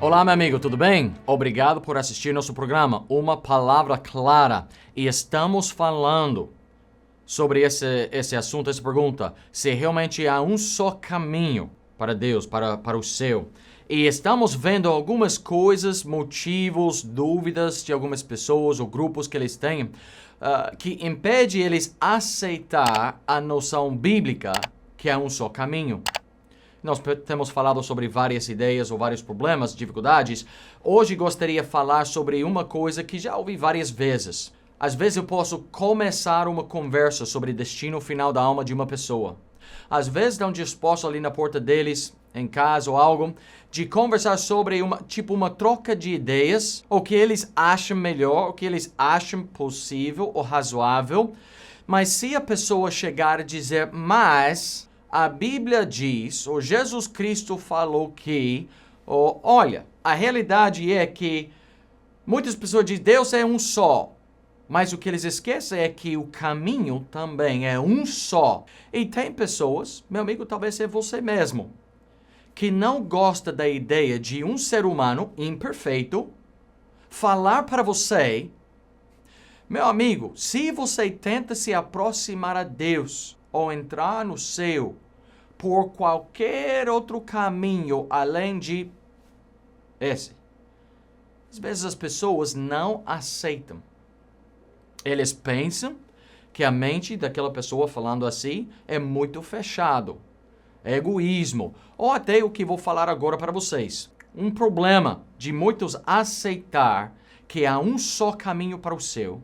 Olá, meu amigo, tudo bem? Obrigado por assistir nosso programa Uma Palavra Clara. E estamos falando sobre esse assunto, essa pergunta, se realmente há um só caminho para Deus, para o céu. E estamos vendo algumas coisas, motivos, dúvidas de algumas pessoas ou grupos que eles têm que impede eles aceitar a noção bíblica que há um só caminho. Nós temos falado sobre várias ideias ou vários problemas, dificuldades. Hoje gostaria de falar sobre uma coisa que já ouvi várias vezes. Às vezes eu posso começar uma conversa sobre o destino final da alma de uma pessoa. Às vezes estão dispostos ali na porta deles, em casa ou algo, de conversar sobre uma troca de ideias, o que eles acham melhor, o que eles acham possível ou razoável. Mas se a pessoa chegar a dizer, mas a Bíblia diz, ou Jesus Cristo falou que, ou, olha, a realidade é que muitas pessoas dizem, Deus é um só. Mas o que eles esquecem é que o caminho também é um só. E tem pessoas, meu amigo, talvez é você mesmo, que não gosta da ideia de um ser humano imperfeito falar para você, meu amigo, se você tenta se aproximar a Deus ou entrar no céu por qualquer outro caminho além de esse, às vezes as pessoas não aceitam. Eles pensam que a mente daquela pessoa falando assim é muito fechado, é egoísmo, ou até o que vou falar agora para vocês. Um problema de muitos aceitar que há um só caminho para o céu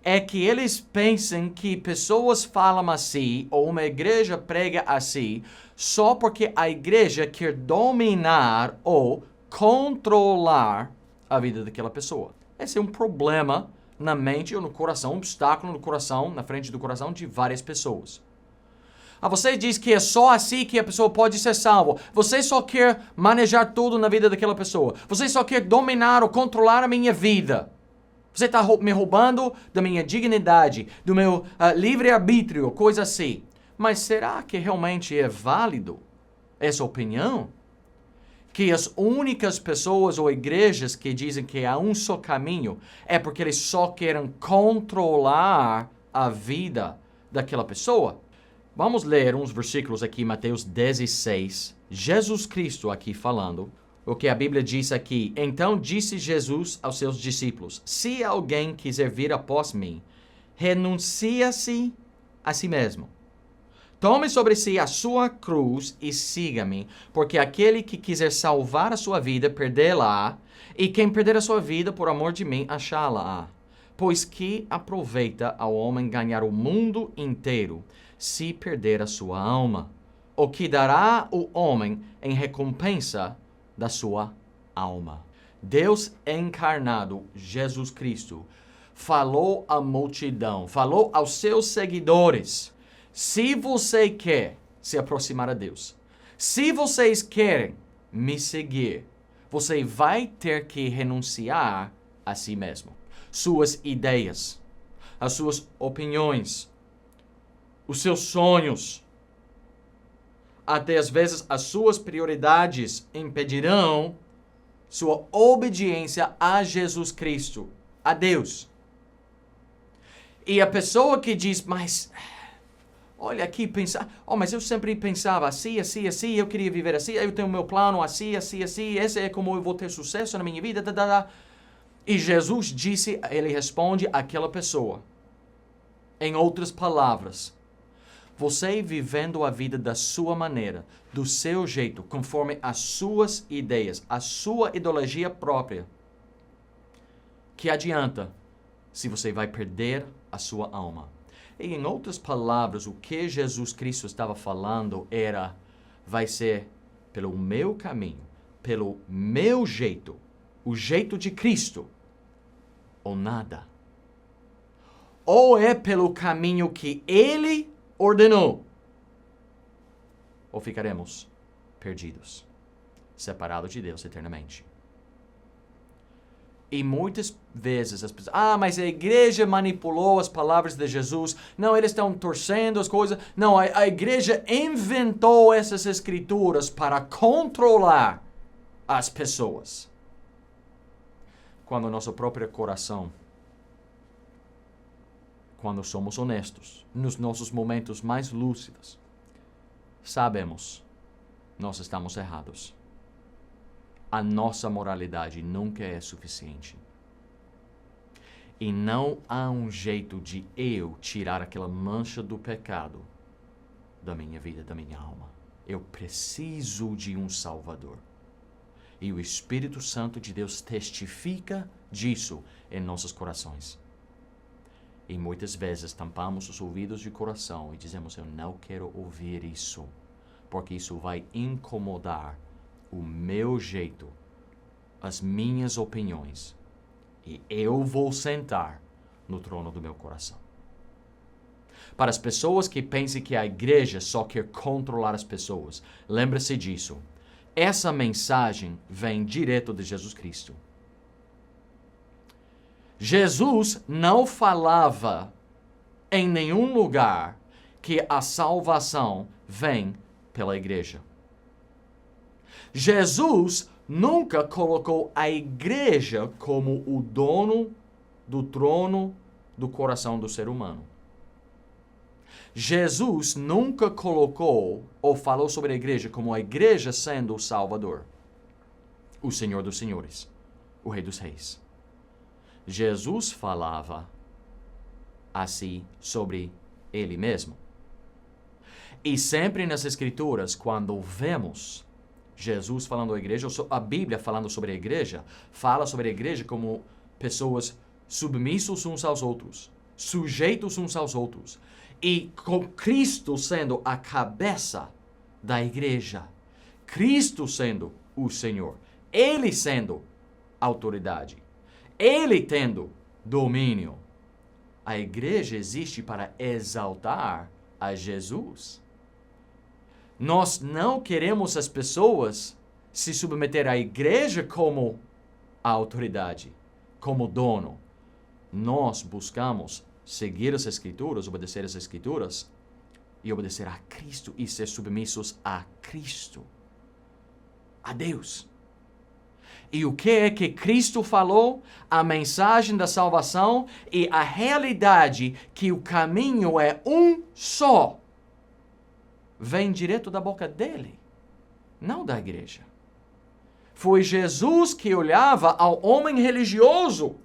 é que eles pensam que pessoas falam assim, ou uma igreja prega assim, só porque a igreja quer dominar ou controlar a vida daquela pessoa. Esse é um problema na mente ou no coração, um obstáculo no coração, na frente do coração de várias pessoas. Você diz que é só assim que a pessoa pode ser salva. Você só quer manejar tudo na vida daquela pessoa. Você só quer dominar ou controlar a minha vida. Você está me roubando da minha dignidade, do meu livre-arbítrio, coisa assim. Mas será que realmente é válido essa opinião? Que as únicas pessoas ou igrejas que dizem que há um só caminho é porque eles só querem controlar a vida daquela pessoa? Vamos ler uns versículos aqui, Mateus 16. Jesus Cristo aqui falando o que a Bíblia diz aqui. Então disse Jesus aos seus discípulos, se alguém quiser vir após mim, renuncia-se a si mesmo. Tome sobre si a sua cruz e siga-me, porque aquele que quiser salvar a sua vida, perdê-la, e quem perder a sua vida por amor de mim, achá-la. Pois que aproveita ao homem ganhar o mundo inteiro, se perder a sua alma? O que dará o homem em recompensa da sua alma? Deus encarnado, Jesus Cristo, falou à multidão, falou aos seus seguidores, se você quer se aproximar a Deus, se vocês querem me seguir, você vai ter que renunciar a si mesmo. Suas ideias, as suas opiniões, os seus sonhos, até às vezes as suas prioridades impedirão sua obediência a Jesus Cristo, a Deus. E a pessoa que diz, mas olha aqui, mas eu sempre pensava assim, eu queria viver assim, eu tenho meu plano assim, esse é como eu vou ter sucesso na minha vida, E Jesus disse, ele responde àquela pessoa, em outras palavras, você vivendo a vida da sua maneira, do seu jeito, conforme as suas ideias, a sua ideologia própria, que adianta se você vai perder a sua alma? E em outras palavras, o que Jesus Cristo estava falando era, vai ser pelo meu caminho, pelo meu jeito, o jeito de Cristo, ou nada. Ou é pelo caminho que Ele ordenou, ou ficaremos perdidos, separados de Deus eternamente. E muitas vezes as pessoas, mas a igreja manipulou as palavras de Jesus. Não, eles estão torcendo as coisas. Não, a igreja inventou essas escrituras para controlar as pessoas. Quando o nosso próprio coração, quando somos honestos, nos nossos momentos mais lúcidos, sabemos, nós estamos errados. A nossa moralidade nunca é suficiente. E não há um jeito de eu tirar aquela mancha do pecado da minha vida, da minha alma. Eu preciso de um Salvador. E o Espírito Santo de Deus testifica disso em nossos corações. E muitas vezes tampamos os ouvidos de coração e dizemos, eu não quero ouvir isso, porque isso vai incomodar o meu jeito, as minhas opiniões. E eu vou sentar no trono do meu coração. Para as pessoas que pensam que a igreja só quer controlar as pessoas, lembre-se disso. Essa mensagem vem direto de Jesus Cristo. Jesus não falava em nenhum lugar que a salvação vem pela igreja. Jesus nunca colocou a igreja como o dono do trono do coração do ser humano. Jesus nunca colocou ou falou sobre a igreja como a igreja sendo o Salvador, o Senhor dos Senhores, o Rei dos Reis. Jesus falava assim sobre Ele mesmo. E sempre nas Escrituras, quando vemos Jesus falando à igreja, ou a Bíblia falando sobre a igreja, fala sobre a igreja como pessoas submissos uns aos outros, sujeitos uns aos outros, e com Cristo sendo a cabeça da igreja, Cristo sendo o Senhor, Ele sendo autoridade, Ele tendo domínio. A igreja existe para exaltar a Jesus. Nós não queremos as pessoas se submeter à igreja como a autoridade, como dono. Nós buscamos seguir as Escrituras, obedecer as Escrituras e obedecer a Cristo e ser submissos a Cristo, a Deus. E o que é que Cristo falou? A mensagem da salvação e a realidade que o caminho é um só vem direto da boca dele, não da igreja. Foi Jesus que olhava ao homem religioso,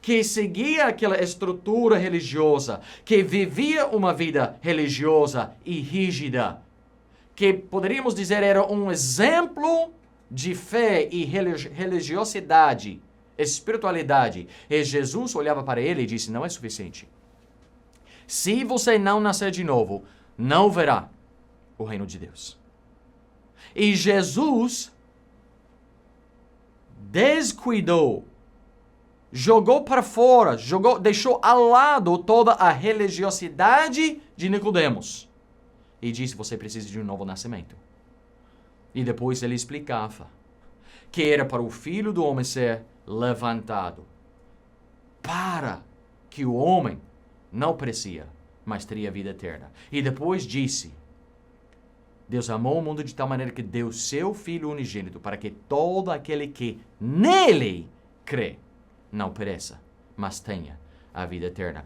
que seguia aquela estrutura religiosa, que vivia uma vida religiosa e rígida, que poderíamos dizer era um exemplo de fé e religiosidade, espiritualidade. E Jesus olhava para ele e disse, não é suficiente. Se você não nascer de novo, não verá o reino de Deus. E Jesus descuidou, jogou para fora, deixou ao lado toda a religiosidade de Nicodemos. E disse, você precisa de um novo nascimento. E depois ele explicava que era para o Filho do Homem ser levantado, para que o homem não perecia, mas teria vida eterna. E depois disse, Deus amou o mundo de tal maneira que deu seu Filho unigênito para que todo aquele que nele crê não pereça, mas tenha a vida eterna.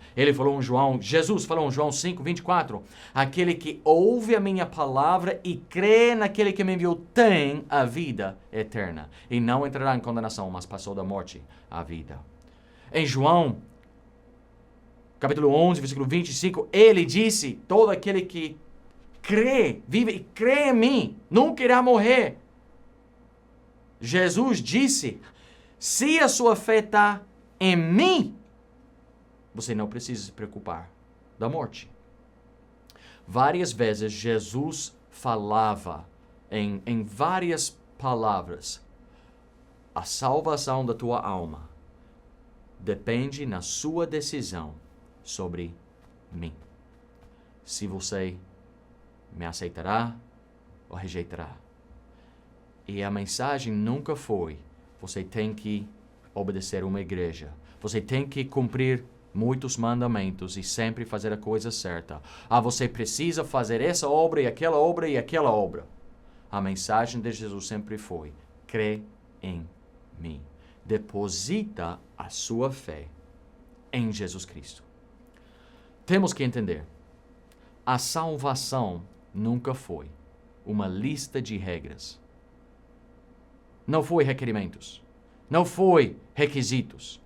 Jesus falou em João 5:24, aquele que ouve a minha palavra e crê naquele que me enviou tem a vida eterna e não entrará em condenação, mas passou da morte à vida. Em João, capítulo 11, versículo 25, ele disse, todo aquele que crê, vive e crê em mim, nunca irá morrer. Jesus disse, se a sua fé está em mim, você não precisa se preocupar da morte. Várias vezes Jesus falava em várias palavras, a salvação da tua alma depende na sua decisão sobre mim. Se você me aceitará ou rejeitará. E a mensagem nunca foi, você tem que obedecer uma igreja. Você tem que cumprir muitos mandamentos e sempre fazer a coisa certa. Você precisa fazer essa obra e aquela obra e aquela obra. A mensagem de Jesus sempre foi, crê em mim. Deposita a sua fé em Jesus Cristo. Temos que entender, a salvação nunca foi uma lista de regras. Não foi requerimentos. Não foi requisitos.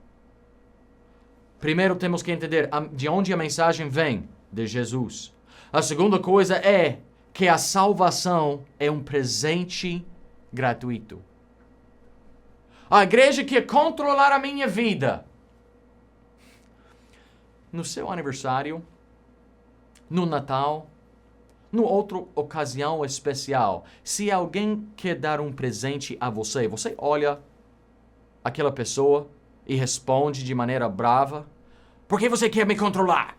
Primeiro temos que entender de onde a mensagem vem, de Jesus. A segunda coisa é que a salvação é um presente gratuito. A igreja quer controlar a minha vida. No seu aniversário, no Natal, numa outra ocasião especial, se alguém quer dar um presente a você, você olha aquela pessoa e responde de maneira brava: por que você quer me controlar?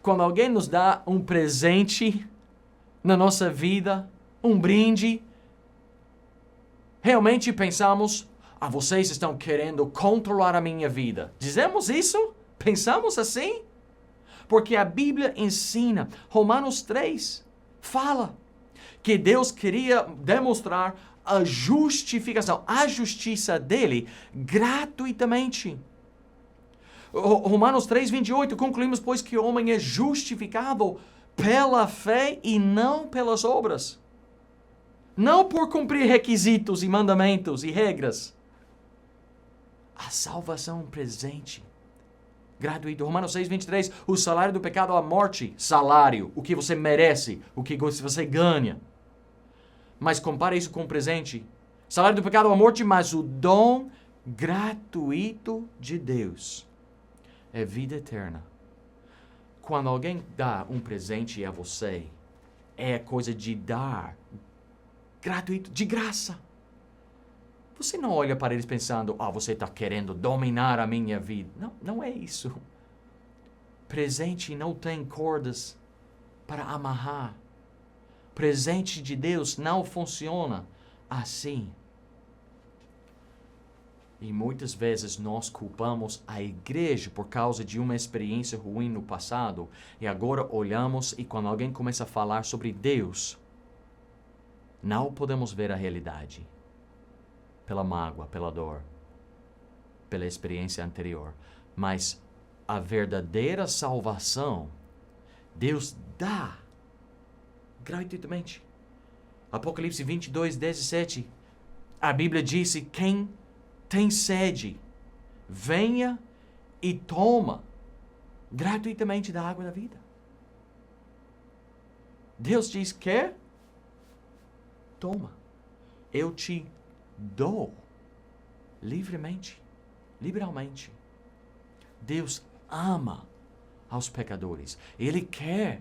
Quando alguém nos dá um presente na nossa vida, um brinde, realmente pensamos: vocês estão querendo controlar a minha vida. Dizemos isso? Pensamos assim? Porque a Bíblia ensina, Romanos 3 fala que Deus queria demonstrar a justificação, a justiça dele gratuitamente. Romanos 3:28, concluímos, pois, que o homem é justificado pela fé e não pelas obras. Não por cumprir requisitos e mandamentos e regras. A salvação é um presente gratuito. Romanos 6:23, o salário do pecado é a morte. Salário, o que você merece, o que você ganha. Mas compare isso com um presente. Salário do pecado é a morte, mas o dom gratuito de Deus é vida eterna. Quando alguém dá um presente a você, é coisa de dar gratuito, de graça. Você não olha para eles pensando: você está querendo dominar a minha vida. Não, não é isso. Presente não tem cordas para amarrar. Presente de Deus não funciona assim. E muitas vezes nós culpamos a igreja por causa de uma experiência ruim no passado. E agora olhamos e quando alguém começa a falar sobre Deus, não podemos ver a realidade. Pela mágoa, pela dor, pela experiência anterior. Mas a verdadeira salvação, Deus dá gratuitamente. Apocalipse 22:17, a Bíblia diz: quem tem sede, venha e toma gratuitamente da água da vida. Deus diz: quer? Toma. Eu te dou livremente, liberalmente. Deus ama aos pecadores. Ele quer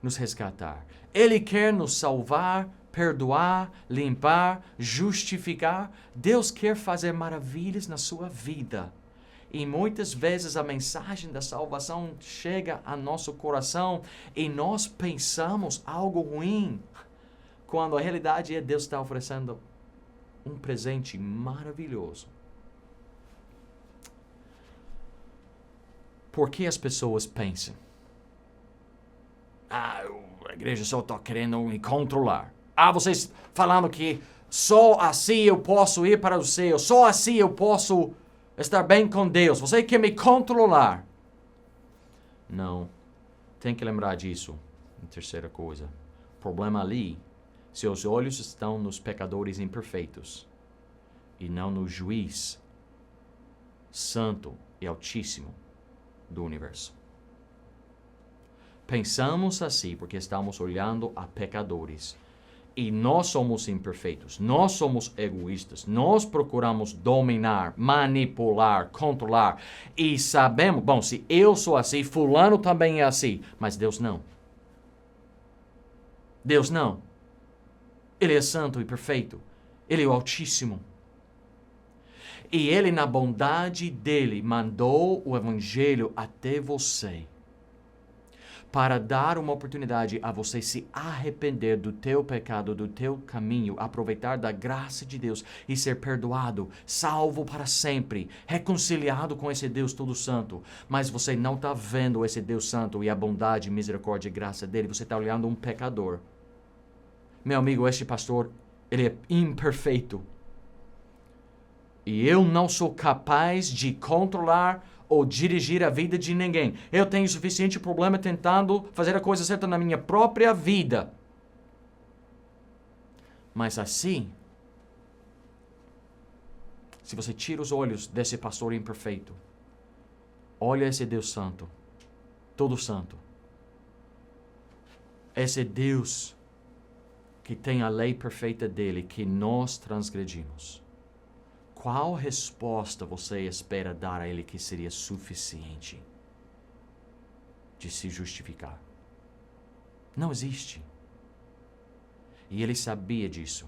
nos resgatar. Ele quer nos salvar, perdoar, limpar, justificar. Deus quer fazer maravilhas na sua vida. E muitas vezes a mensagem da salvação chega a nosso coração e nós pensamos algo ruim, quando a realidade é Deus está oferecendo um presente maravilhoso. Por que as pessoas pensam: a igreja só está querendo me controlar. Vocês falando que só assim eu posso ir para o céu, só assim eu posso estar bem com Deus. Você quer me controlar. Não. Tem que lembrar disso. Terceira coisa. O problema ali, seus olhos estão nos pecadores imperfeitos e não no juiz santo e altíssimo do universo. Pensamos assim porque estamos olhando a pecadores. E nós somos imperfeitos, nós somos egoístas, nós procuramos dominar, manipular, controlar. E sabemos, bom, se eu sou assim, fulano também é assim. Mas Deus não. Deus não. Ele é santo e perfeito. Ele é o Altíssimo. E Ele, na bondade dEle, mandou o Evangelho até você, para dar uma oportunidade a você se arrepender do teu pecado, do teu caminho, aproveitar da graça de Deus e ser perdoado, salvo para sempre, reconciliado com esse Deus todo santo. Mas você não está vendo esse Deus santo e a bondade, misericórdia e graça dele, você está olhando um pecador. Meu amigo, este pastor, Ele é imperfeito. E eu não sou capaz de controlar ou dirigir a vida de ninguém. Eu tenho suficiente problema tentando fazer a coisa certa na minha própria vida. Mas assim, se você tira os olhos desse pastor imperfeito, olha esse Deus santo, todo santo. Esse Deus que tem a lei perfeita dele, que nós transgredimos. Qual resposta você espera dar a ele que seria suficiente de se justificar? Não existe. E ele sabia disso.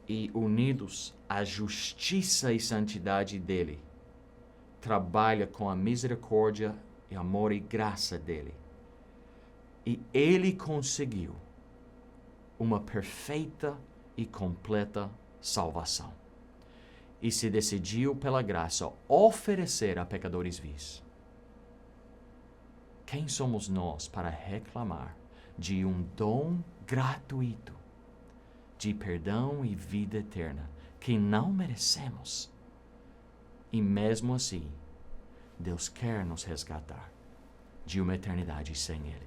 E unidos à justiça e santidade dele, trabalha com a misericórdia e amor e graça dele. E ele conseguiu uma perfeita e completa salvação. E se decidiu pela graça oferecer a pecadores vis. Quem somos nós para reclamar de um dom gratuito de perdão e vida eterna que não merecemos? E mesmo assim, Deus quer nos resgatar de uma eternidade sem Ele.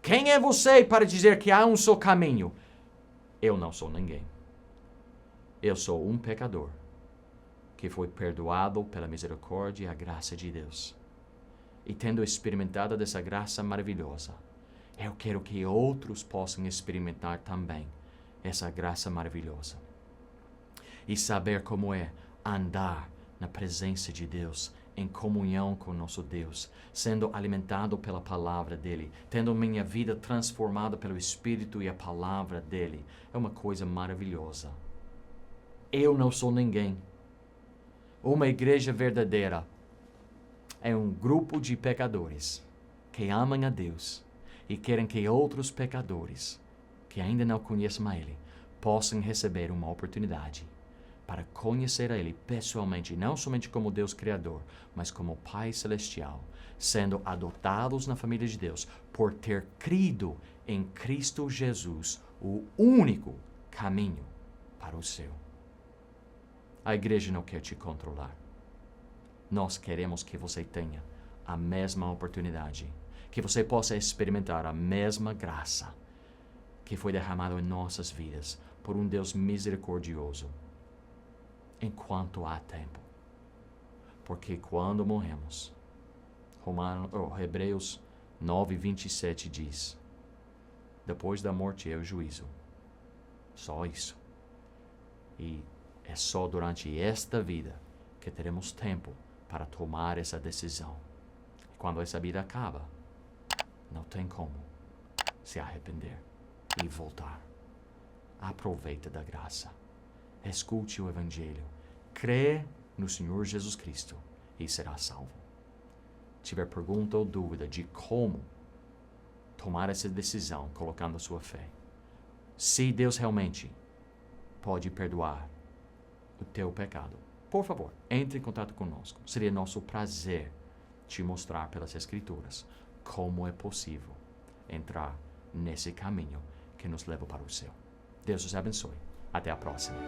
Quem é você para dizer que há um só caminho? Eu não sou ninguém. Eu sou um pecador que foi perdoado pela misericórdia e a graça de Deus. E tendo experimentado dessa graça maravilhosa, eu quero que outros possam experimentar também essa graça maravilhosa. E saber como é andar na presença de Deus, em comunhão com nosso Deus, sendo alimentado pela palavra dele, tendo minha vida transformada pelo Espírito e a palavra dele. É uma coisa maravilhosa. Eu não sou ninguém. Uma igreja verdadeira é um grupo de pecadores que amam a Deus e querem que outros pecadores que ainda não conhecem a Ele possam receber uma oportunidade para conhecer a Ele pessoalmente, não somente como Deus Criador, mas como Pai Celestial, sendo adotados na família de Deus por ter crido em Cristo Jesus, o único caminho para o céu. A igreja não quer te controlar. Nós queremos que você tenha a mesma oportunidade, que você possa experimentar a mesma graça que foi derramada em nossas vidas por um Deus misericordioso, enquanto há tempo. Porque quando morremos, Hebreus 9:27 diz, depois da morte é o juízo. Só isso. E é só durante esta vida que teremos tempo para tomar essa decisão. E quando essa vida acaba, não tem como se arrepender e voltar. Aproveita da graça. Escute o Evangelho. Crê no Senhor Jesus Cristo e será salvo. Tiver pergunta ou dúvida de como tomar essa decisão colocando a sua fé, se Deus realmente pode perdoar o teu pecado, por favor, entre em contato conosco. Seria nosso prazer te mostrar pelas Escrituras como é possível entrar nesse caminho que nos leva para o céu. Deus os abençoe. Até a próxima.